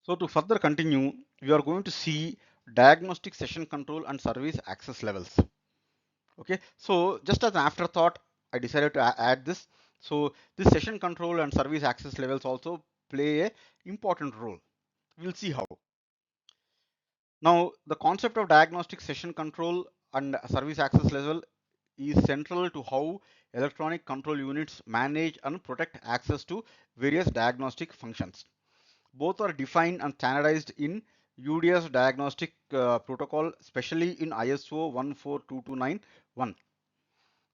So to further continue, we are going to see diagnostic session control and service access levels. Okay, so just as an afterthought, I decided to add this. So this session control and service access levels also play a important role. We'll see how. Now, the concept of diagnostic session control and service access level is central to how electronic control units manage and protect access to various diagnostic functions. Both are defined and standardized in UDS diagnostic protocol, especially in ISO 14229-1.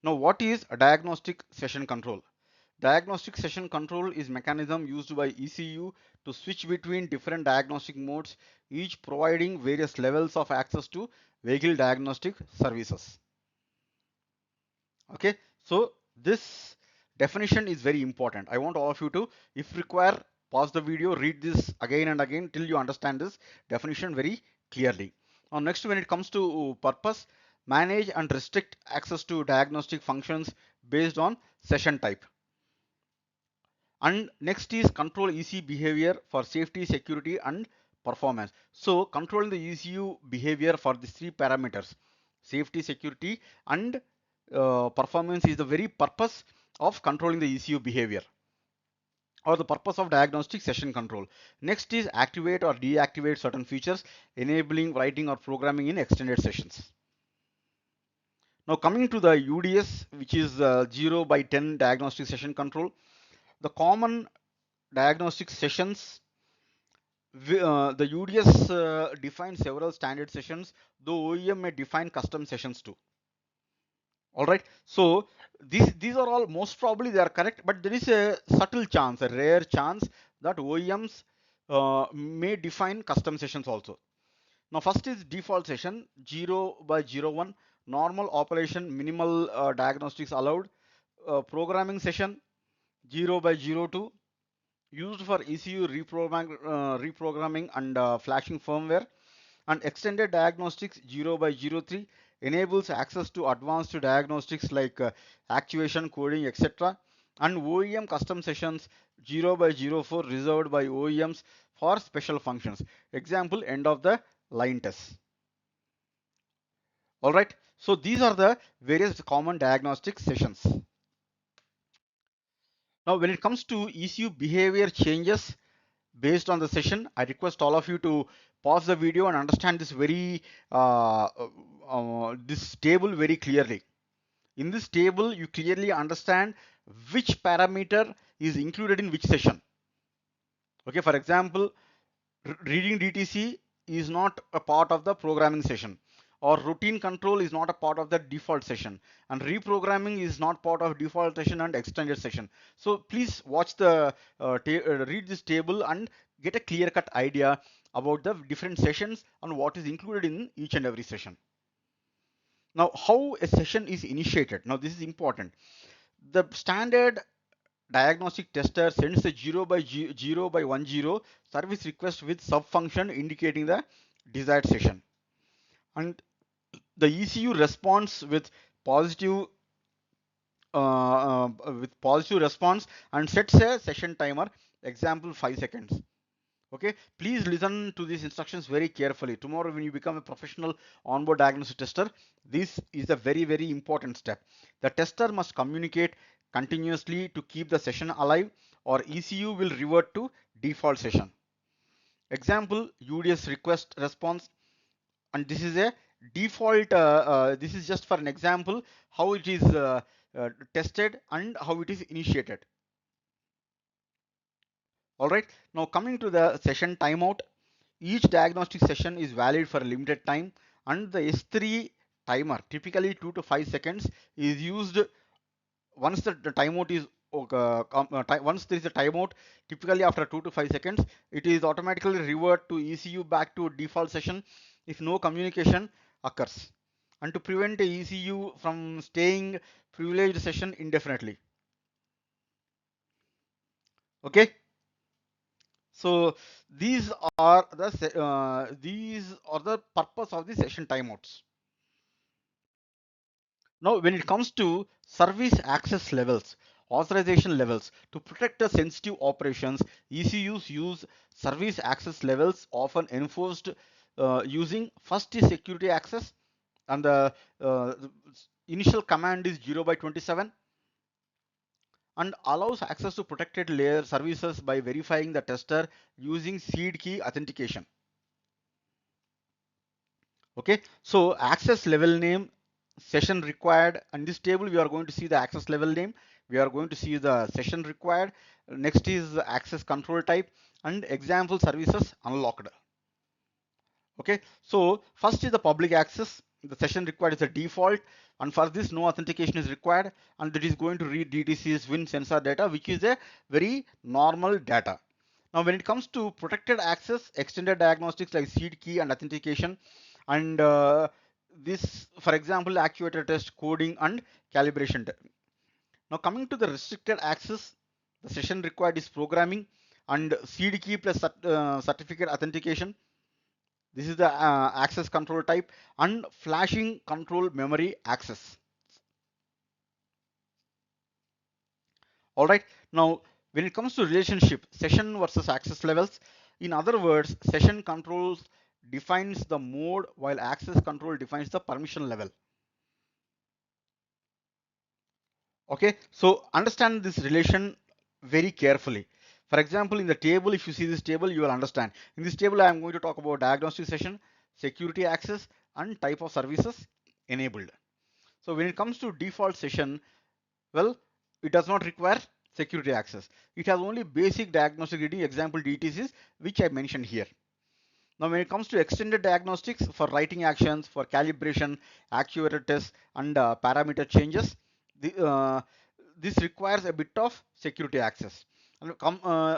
Now, what is a diagnostic session control? Diagnostic session control is mechanism used by ECU to switch between different diagnostic modes, each providing various levels of access to vehicle diagnostic services. Okay, so this definition is very important. I want all of you to, if require, pause the video, read this again and again till you understand this definition very clearly. Now, next, when it comes to purpose, manage and restrict access to diagnostic functions based on session type. And next is control EC behavior for safety, security, and performance. So controlling the ECU behavior for these three parameters, safety, security, and performance, is the very purpose of controlling the ECU behavior, or the purpose of diagnostic session control. Next is activate or deactivate certain features, enabling writing or programming in extended sessions. Now coming to the UDS, which is 0 by 10 diagnostic session control, the common diagnostic sessions, the UDS defines several standard sessions, though OEM may define custom sessions too. All right, so these are all, most probably they are correct, but there is a subtle chance, a rare chance, that OEMs may define custom sessions also. Now first is default session 0 by 01, normal operation, minimal diagnostics allowed. Programming session 0 by 02, used for ECU reprogramming and flashing firmware. And extended diagnostics 0 by 03 enables access to advanced diagnostics like actuation, coding, etc. And OEM custom sessions 0 by 04 reserved by OEMs for special functions. Example, end of the line tests. All right, so these are the various common diagnostic sessions. Now when it comes to ECU behavior changes based on the session, I request all of you to pause the video and understand this this table very clearly. In this table, you clearly understand which parameter is included in which session. Okay, for example, reading DTC is not a part of the programming session, or routine control is not a part of the default session, and reprogramming is not part of default session and extended session. So please watch the read this table and get a clear cut idea about the different sessions and what is included in each and every session. Now, how a session is initiated. Now, this is important. The standard diagnostic tester sends a 0 by 0 by 10 service request with subfunction indicating the desired session, and the ECU responds with positive response and sets a session timer, example 5 seconds. Okay, please listen to these instructions very carefully. Tomorrow when you become a professional onboard diagnostic tester, this is a very important step. The tester must communicate continuously to keep the session alive, or ECU will revert to default session. Example, UDS request response, and this is a default, this is just for an example how it is tested and how it is initiated. All right, now coming to the session timeout, each diagnostic session is valid for a limited time, and the S3 timer, typically 2 to 5 seconds, is used once the timeout is once there is a timeout, typically after 2 to 5 seconds, it is automatically revert to ECU back to default session if no communication occurs, and to prevent a ECU from staying privileged session indefinitely. Okay, so these are the purpose of the session timeouts. Now when it comes to service access levels, Authorization levels. To protect the sensitive operations, ECUs use service access levels, often enforced using first is security access, and the initial command is 0 by 27, and allows access to protected layer services by verifying the tester using seed key authentication. Okay, so access level name, session required, and this table we are going to see the access level name, we are going to see the session required, next is the access control type, and example services unlocked. Okay, so first is the public access. The session required is a default, and for this no authentication is required, and it is going to read DTC's win sensor data, which is a very normal data. Now when it comes to protected access, extended diagnostics like seed key and authentication, and this, for example, actuator test, coding and calibration. Now coming to the restricted access, the session required is programming and seed key plus certificate authentication. This is the access control type, and flashing control memory access. All right. Now, when it comes to relationship, session versus access levels, in other words, session controls defines the mode while access control defines the permission level. Okay. So understand this relation very carefully. For example, in the table, if you see this table, you will understand. In this table, I am going to talk about diagnostic session, security access, and type of services enabled. So when it comes to default session, well, it does not require security access. It has only basic diagnostic reading, example DTCs, which I mentioned here. Now, when it comes to extended diagnostics for writing actions, for calibration, actuator tests, and parameter changes, the, this requires a bit of security access. And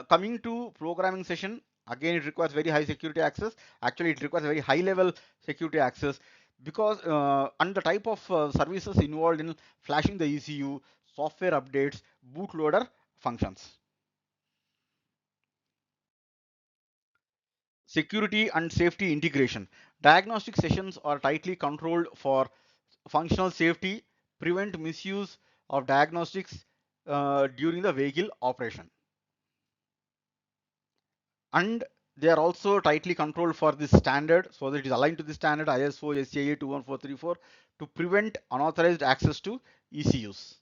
coming to programming session, again, it requires very high security access. Actually, it requires very high level security access because and the type of services involved in flashing the ECU, software updates, bootloader functions. Security and safety integration. Diagnostic sessions are tightly controlled for functional safety, prevent misuse of diagnostics during the vehicle operation. And they are also tightly controlled for this standard, so that it is aligned to the standard ISO SAE 21434 to prevent unauthorized access to ECUs.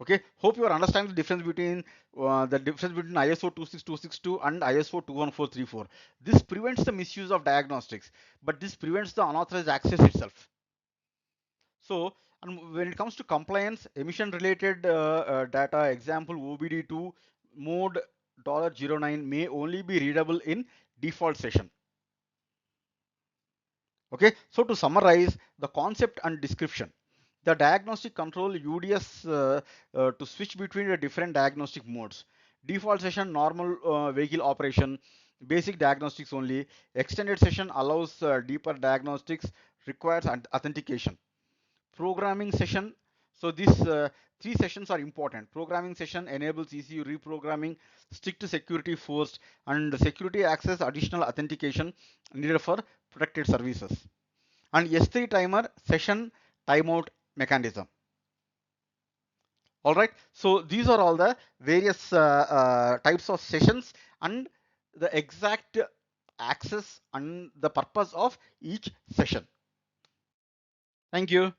Okay, hope you are understanding the difference between ISO 26262 and ISO 21434. This prevents the misuse of diagnostics, but this prevents the unauthorized access itself. So, and when it comes to compliance, emission related data, example OBD2 mode $09 may only be readable in default session. Okay, so to summarize the concept and description, the diagnostic control UDS to switch between the different diagnostic modes. Default session, normal vehicle operation, basic diagnostics only. Extended session allows deeper diagnostics, requires authentication. Programming session, so these three sessions are important. Programming session enables ECU reprogramming, strict security forced, and security access additional authentication needed for protected services. And S3 timer session timeout mechanism. All right, so these are all the various types of sessions and the exact access and the purpose of each session. Thank you.